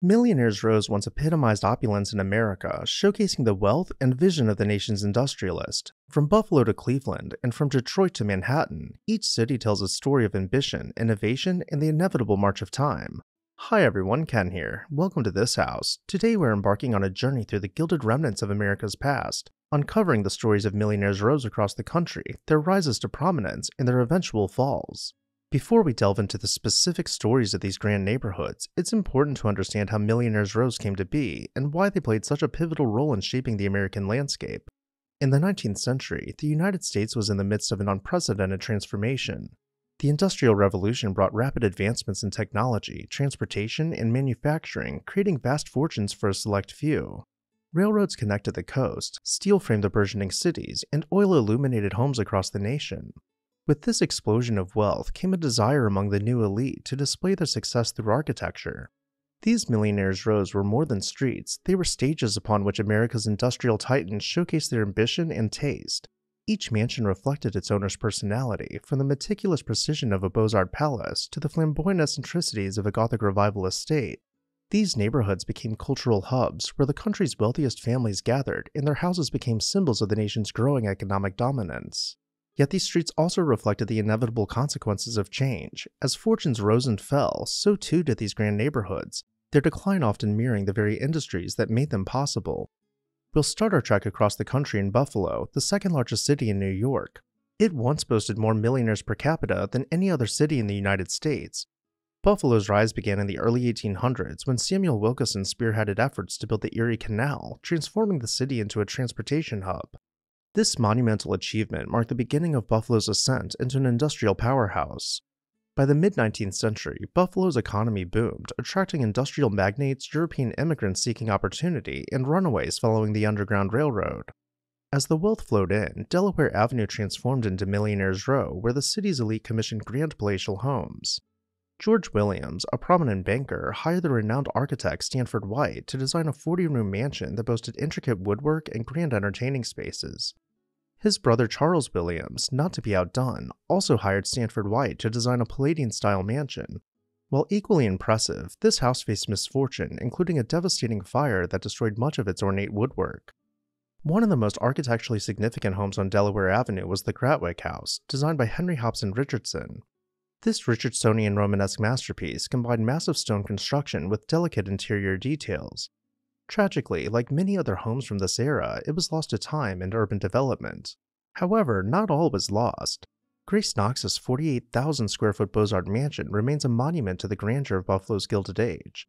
Millionaires Rows once epitomized opulence in America, showcasing the wealth and vision of the nation's industrialist. From Buffalo to Cleveland, and from Detroit to Manhattan, each city tells a story of ambition, innovation, and the inevitable march of time. Hi everyone, Ken here. Welcome to this house. Today we're embarking on a journey through the gilded remnants of America's past, uncovering the stories of millionaires' rows across the country, their rises to prominence, and their eventual falls. Before we delve into the specific stories of these grand neighborhoods, it's important to understand how millionaires' rows came to be and why they played such a pivotal role in shaping the American landscape. In the 19th century, the United States was in the midst of an unprecedented transformation. The Industrial Revolution brought rapid advancements in technology, transportation, and manufacturing, creating vast fortunes for a select few. Railroads connected the coast, steel framed the burgeoning cities, and oil illuminated homes across the nation. With this explosion of wealth came a desire among the new elite to display their success through architecture. These millionaires' rows were more than streets, they were stages upon which America's industrial titans showcased their ambition and taste. Each mansion reflected its owner's personality, from the meticulous precision of a Beaux-Arts palace to the flamboyant eccentricities of a Gothic Revival estate. These neighborhoods became cultural hubs where the country's wealthiest families gathered, and their houses became symbols of the nation's growing economic dominance. Yet these streets also reflected the inevitable consequences of change. As fortunes rose and fell, so too did these grand neighborhoods, their decline often mirroring the very industries that made them possible. We'll start our trek across the country in Buffalo, the second largest city in New York. It once boasted more millionaires per capita than any other city in the United States. Buffalo's rise began in the early 1800s when Samuel Wilkerson spearheaded efforts to build the Erie Canal, transforming the city into a transportation hub. This monumental achievement marked the beginning of Buffalo's ascent into an industrial powerhouse. By the mid-19th century, Buffalo's economy boomed, attracting industrial magnates, European immigrants seeking opportunity, and runaways following the Underground Railroad. As the wealth flowed in, Delaware Avenue transformed into Millionaires' Row, where the city's elite commissioned grand palatial homes. George Williams, a prominent banker, hired the renowned architect Stanford White to design a 40-room mansion that boasted intricate woodwork and grand entertaining spaces. His brother Charles Williams, not to be outdone, also hired Stanford White to design a Palladian-style mansion. While equally impressive, this house faced misfortune, including a devastating fire that destroyed much of its ornate woodwork. One of the most architecturally significant homes on Delaware Avenue was the Gratwick House, designed by Henry Hobson Richardson. This Richardsonian Romanesque masterpiece combined massive stone construction with delicate interior details. Tragically, like many other homes from this era, it was lost to time and urban development. However, not all was lost. Grace Knox's 48,000 square foot Beaux-Arts mansion remains a monument to the grandeur of Buffalo's Gilded Age.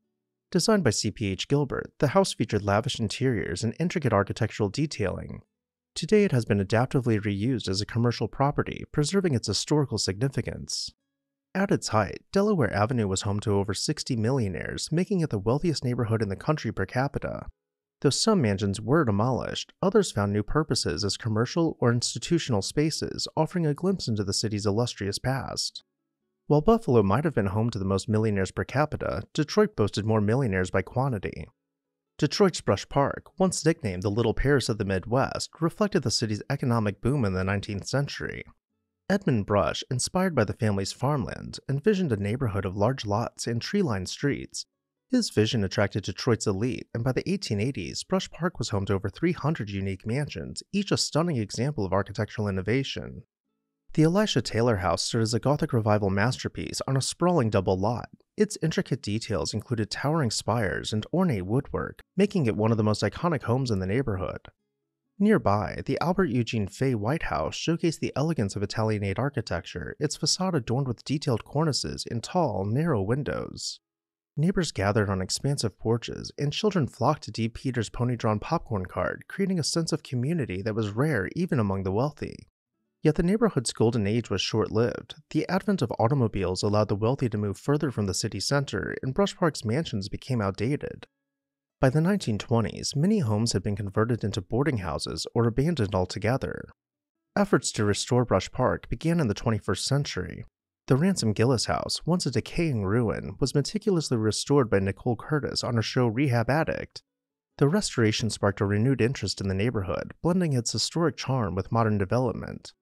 Designed by C.P.H. Gilbert, the house featured lavish interiors and intricate architectural detailing. Today it has been adaptively reused as a commercial property, preserving its historical significance. At its height, Delaware Avenue was home to over 60 millionaires, making it the wealthiest neighborhood in the country per capita. Though some mansions were demolished, others found new purposes as commercial or institutional spaces, offering a glimpse into the city's illustrious past. While Buffalo might have been home to the most millionaires per capita, Detroit boasted more millionaires by quantity. Detroit's Brush Park, once nicknamed the Little Paris of the Midwest, reflected the city's economic boom in the 19th century. Edmund Brush, inspired by the family's farmland, envisioned a neighborhood of large lots and tree-lined streets. His vision attracted Detroit's elite, and by the 1880s, Brush Park was home to over 300 unique mansions, each a stunning example of architectural innovation. The Elisha Taylor House stood as a Gothic Revival masterpiece on a sprawling double lot. Its intricate details included towering spires and ornate woodwork, making it one of the most iconic homes in the neighborhood. Nearby, the Albert Eugene Fay White House showcased the elegance of Italianate architecture, its facade adorned with detailed cornices and tall, narrow windows. Neighbors gathered on expansive porches, and children flocked to Dee Peters' pony-drawn popcorn cart, creating a sense of community that was rare even among the wealthy. Yet the neighborhood's golden age was short-lived. The advent of automobiles allowed the wealthy to move further from the city center, and Brush Park's mansions became outdated. By the 1920s, many homes had been converted into boarding houses or abandoned altogether. Efforts to restore Brush Park began in the 21st century. The Ransom Gillis House, once a decaying ruin, was meticulously restored by Nicole Curtis on her show Rehab Addict. The restoration sparked a renewed interest in the neighborhood, blending its historic charm with modern development.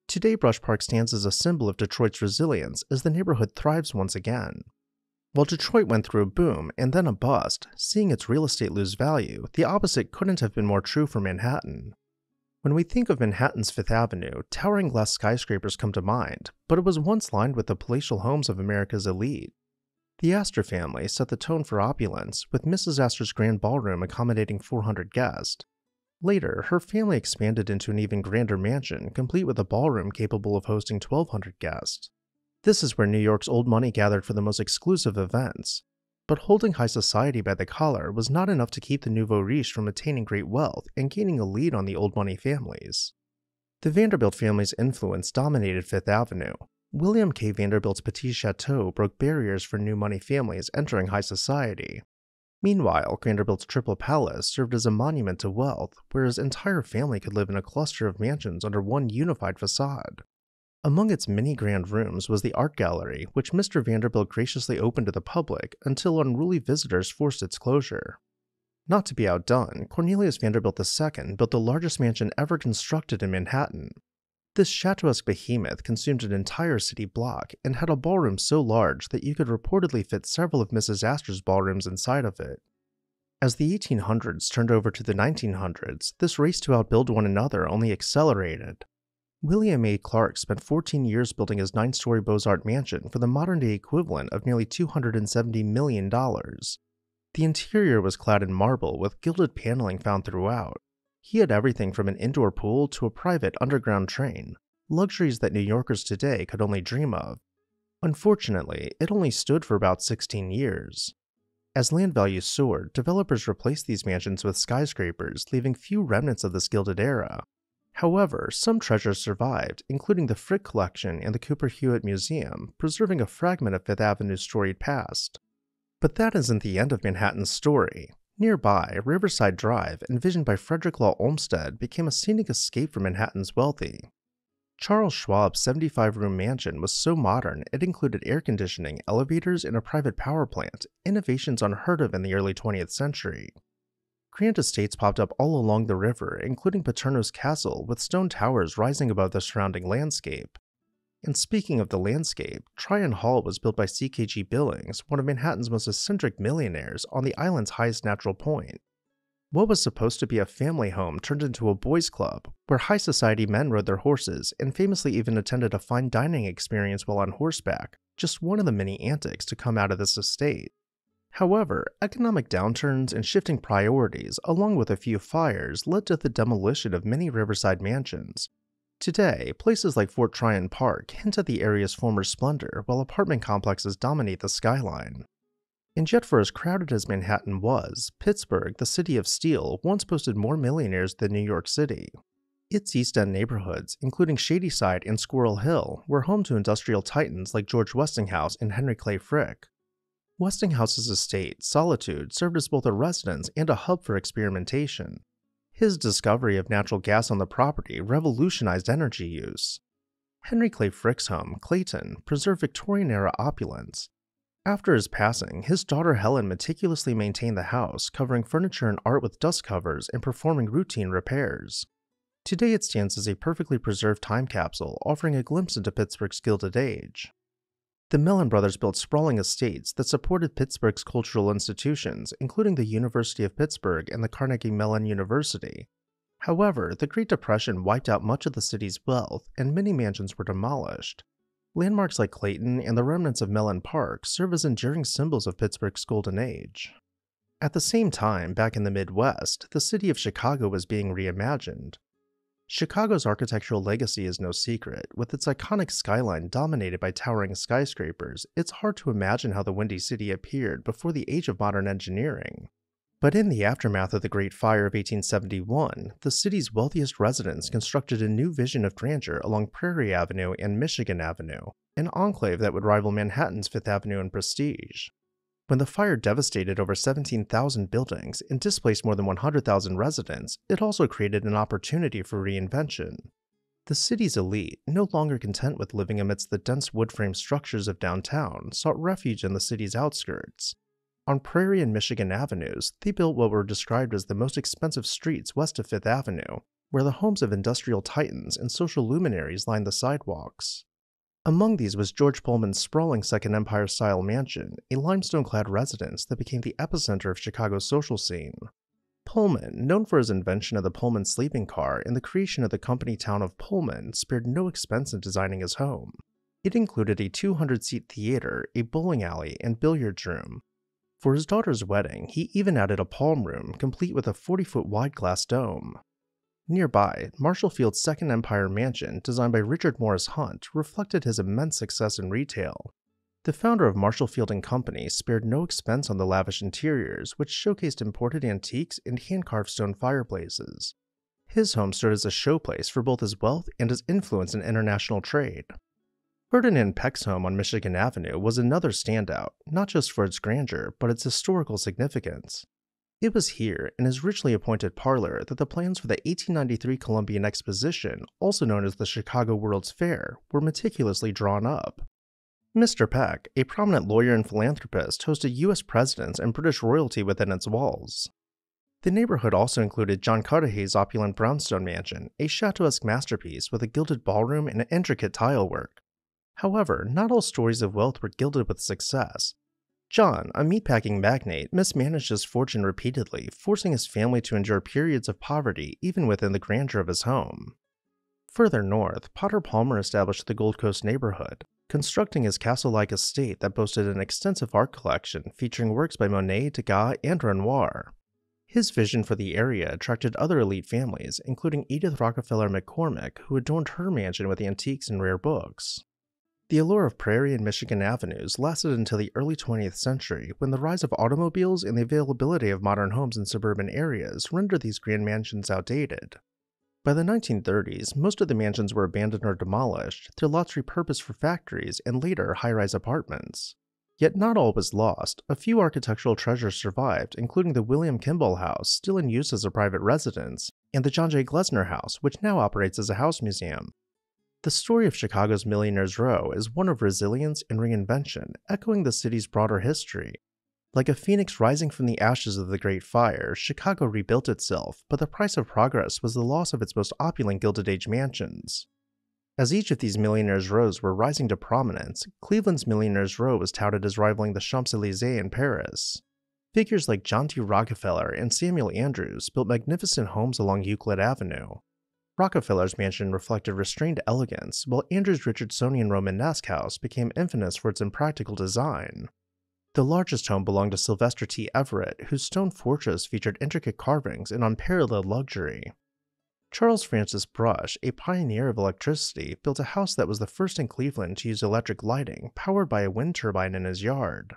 Today, Brush Park stands as a symbol of Detroit's resilience as the neighborhood thrives once again. While Detroit went through a boom and then a bust, seeing its real estate lose value, the opposite couldn't have been more true for Manhattan. When we think of Manhattan's Fifth Avenue, towering glass skyscrapers come to mind, but it was once lined with the palatial homes of America's elite. The Astor family set the tone for opulence, with Mrs. Astor's grand ballroom accommodating 400 guests. Later, her family expanded into an even grander mansion, complete with a ballroom capable of hosting 1,200 guests. This is where New York's old money gathered for the most exclusive events. But holding high society by the collar was not enough to keep the nouveau riche from attaining great wealth and gaining a lead on the old money families. The Vanderbilt family's influence dominated Fifth Avenue. William K. Vanderbilt's Petit Chateau broke barriers for new money families entering high society. Meanwhile, Vanderbilt's Triple Palace served as a monument to wealth, where his entire family could live in a cluster of mansions under one unified facade. Among its many grand rooms was the art gallery, which Mr. Vanderbilt graciously opened to the public until unruly visitors forced its closure. Not to be outdone, Cornelius Vanderbilt II built the largest mansion ever constructed in Manhattan. This chateauesque behemoth consumed an entire city block and had a ballroom so large that you could reportedly fit several of Mrs. Astor's ballrooms inside of it. As the 1800s turned over to the 1900s, this race to outbuild one another only accelerated. William A. Clark spent 14 years building his 9-story Beaux-Arts mansion for the modern-day equivalent of nearly $270 million. The interior was clad in marble with gilded paneling found throughout. He had everything from an indoor pool to a private underground train, luxuries that New Yorkers today could only dream of. Unfortunately, it only stood for about 16 years. As land values soared, developers replaced these mansions with skyscrapers, leaving few remnants of this Gilded Era. However, some treasures survived, including the Frick Collection and the Cooper Hewitt Museum, preserving a fragment of Fifth Avenue's storied past. But that isn't the end of Manhattan's story. Nearby, Riverside Drive, envisioned by Frederick Law Olmsted, became a scenic escape for Manhattan's wealthy. Charles Schwab's 75-room mansion was so modern it included air conditioning, elevators, and a private power plant, innovations unheard of in the early 20th century. Grand estates popped up all along the river, including Paterno's Castle, with stone towers rising above the surrounding landscape. And speaking of the landscape, Tryon Hall was built by C.K.G. Billings, one of Manhattan's most eccentric millionaires, on the island's highest natural point. What was supposed to be a family home turned into a boys' club, where high society men rode their horses and famously even attended a fine dining experience while on horseback, just one of the many antics to come out of this estate. However, economic downturns and shifting priorities, along with a few fires, led to the demolition of many riverside mansions. Today, places like Fort Tryon Park hint at the area's former splendor, while apartment complexes dominate the skyline. And yet, for as crowded as Manhattan was, Pittsburgh, the city of steel, once boasted more millionaires than New York City. Its East End neighborhoods, including Shadyside and Squirrel Hill, were home to industrial titans like George Westinghouse and Henry Clay Frick. Westinghouse's estate, Solitude, served as both a residence and a hub for experimentation. His discovery of natural gas on the property revolutionized energy use. Henry Clay Frick's home, Clayton, preserved Victorian-era opulence. After his passing, his daughter Helen meticulously maintained the house, covering furniture and art with dust covers and performing routine repairs. Today it stands as a perfectly preserved time capsule, offering a glimpse into Pittsburgh's Gilded Age. The Mellon brothers built sprawling estates that supported Pittsburgh's cultural institutions, including the University of Pittsburgh and the Carnegie Mellon University. However, the Great Depression wiped out much of the city's wealth, and many mansions were demolished. Landmarks like Clayton and the remnants of Mellon Park serve as enduring symbols of Pittsburgh's Golden Age. At the same time, back in the Midwest, the city of Chicago was being reimagined. Chicago's architectural legacy is no secret. With its iconic skyline dominated by towering skyscrapers, it's hard to imagine how the Windy City appeared before the age of modern engineering. But in the aftermath of the Great Fire of 1871, the city's wealthiest residents constructed a new vision of grandeur along Prairieavenue and Michigan Avenue, an enclave that would rival Manhattan's Fifth Avenue in prestige. When the fire devastated over 17,000 buildings and displaced more than 100,000 residents, it also created an opportunity for reinvention. The city's elite, no longer content with living amidst the dense wood-frame structures of downtown, sought refuge in the city's outskirts. On Prairie and Michigan Avenues, they built what were described as the most expensive streets west of Fifth Avenue, where the homes of industrial titans and social luminaries lined the sidewalks. Among these was George Pullman's sprawling Second Empire-style mansion, a limestone-clad residence that became the epicenter of Chicago's social scene. Pullman, known for his invention of the Pullman sleeping car and the creation of the company town of Pullman, spared no expense in designing his home. It included a 200-seat theater, a bowling alley, and billiards room. For his daughter's wedding, he even added a palm room, complete with a 40-foot wide glass dome. Nearby, Marshall Field's Second Empire mansion, designed by Richard Morris Hunt, reflected his immense success in retail. The founder of Marshall Field & Company spared no expense on the lavish interiors, which showcased imported antiques and hand-carved stone fireplaces. His home stood as a showplace for both his wealth and his influence in international trade. Ferdinand Peck's home on Michigan Avenue was another standout, not just for its grandeur, but its historical significance. It was here, in his richly appointed parlor, that the plans for the 1893 Columbian Exposition, also known as the Chicago World's Fair, were meticulously drawn up. Mr. Peck, a prominent lawyer and philanthropist, hosted U.S. presidents and British royalty within its walls. The neighborhood also included John Cudahy's opulent brownstone mansion, a chateau-esque masterpiece with a gilded ballroom and intricate tile work. However, not all stories of wealth were gilded with success. John, a meatpacking magnate, mismanaged his fortune repeatedly, forcing his family to endure periods of poverty even within the grandeur of his home. Further north, Potter Palmer established the Gold Coast neighborhood, constructing his castle-like estate that boasted an extensive art collection featuring works by Monet, Degas, and Renoir. His vision for the area attracted other elite families, including Edith Rockefeller McCormick, who adorned her mansion with antiques and rare books. The allure of Prairie and Michigan avenues lasted until the early 20th century, when the rise of automobiles and the availability of modern homes in suburban areas rendered these grand mansions outdated. By the 1930s, most of the mansions were abandoned or demolished, their lots repurposed for factories and later high-rise apartments. Yet not all was lost. A few architectural treasures survived, including the William Kimball House, still in use as a private residence, and the John J. Glesner House, which now operates as a house museum. The story of Chicago's Millionaires Row is one of resilience and reinvention, echoing the city's broader history. Like a phoenix rising from the ashes of the Great Fire, Chicago rebuilt itself, but the price of progress was the loss of its most opulent Gilded Age mansions. As each of these Millionaires' Rows were rising to prominence, Cleveland's Millionaires' Row was touted as rivaling the Champs-Élysées in Paris. Figures like John T. Rockefeller and Samuel Andrews built magnificent homes along Euclid Avenue. Rockefeller's mansion reflected restrained elegance, while Andrews' Richardsonian Romanesque house became infamous for its impractical design. The largest home belonged to Sylvester T. Everett, whose stone fortress featured intricate carvings and unparalleled luxury. Charles Francis Brush, a pioneer of electricity, built a house that was the first in Cleveland to use electric lighting, powered by a wind turbine in his yard.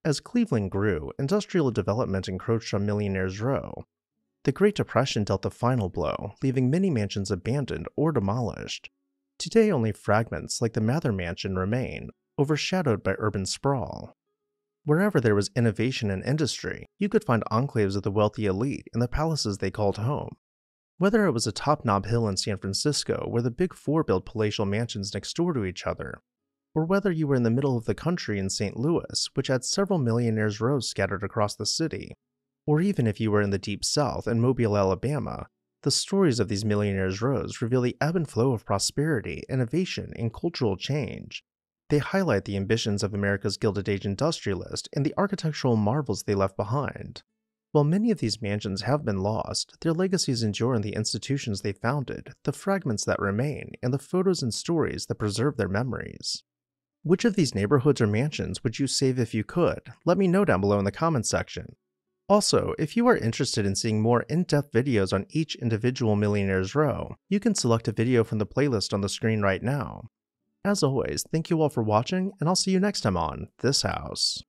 As Cleveland grew, industrial development encroached on Millionaires' Row. The Great Depression dealt the final blow, leaving many mansions abandoned or demolished. Today only fragments like the Mather Mansion remain, overshadowed by urban sprawl. Wherever there was innovation and industry, you could find enclaves of the wealthy elite in the palaces they called home. Whether it was atop Nob Hill in San Francisco, where the Big Four built palatial mansions next door to each other, or whether you were in the middle of the country in St. Louis, which had several Millionaires' Rows scattered across the city, or even if you were in the Deep South in Mobile, Alabama, the stories of these Millionaires' Rows reveal the ebb and flow of prosperity, innovation, and cultural change. They highlight the ambitions of America's Gilded Age industrialist and the architectural marvels they left behind. While many of these mansions have been lost, their legacies endure in the institutions they founded, the fragments that remain, and the photos and stories that preserve their memories. Which of these neighborhoods or mansions would you save if you could? Let me know down below in the comments section. Also, if you are interested in seeing more in-depth videos on each individual Millionaires' Row, you can select a video from the playlist on the screen right now. As always, thank you all for watching, and I'll see you next time on This House.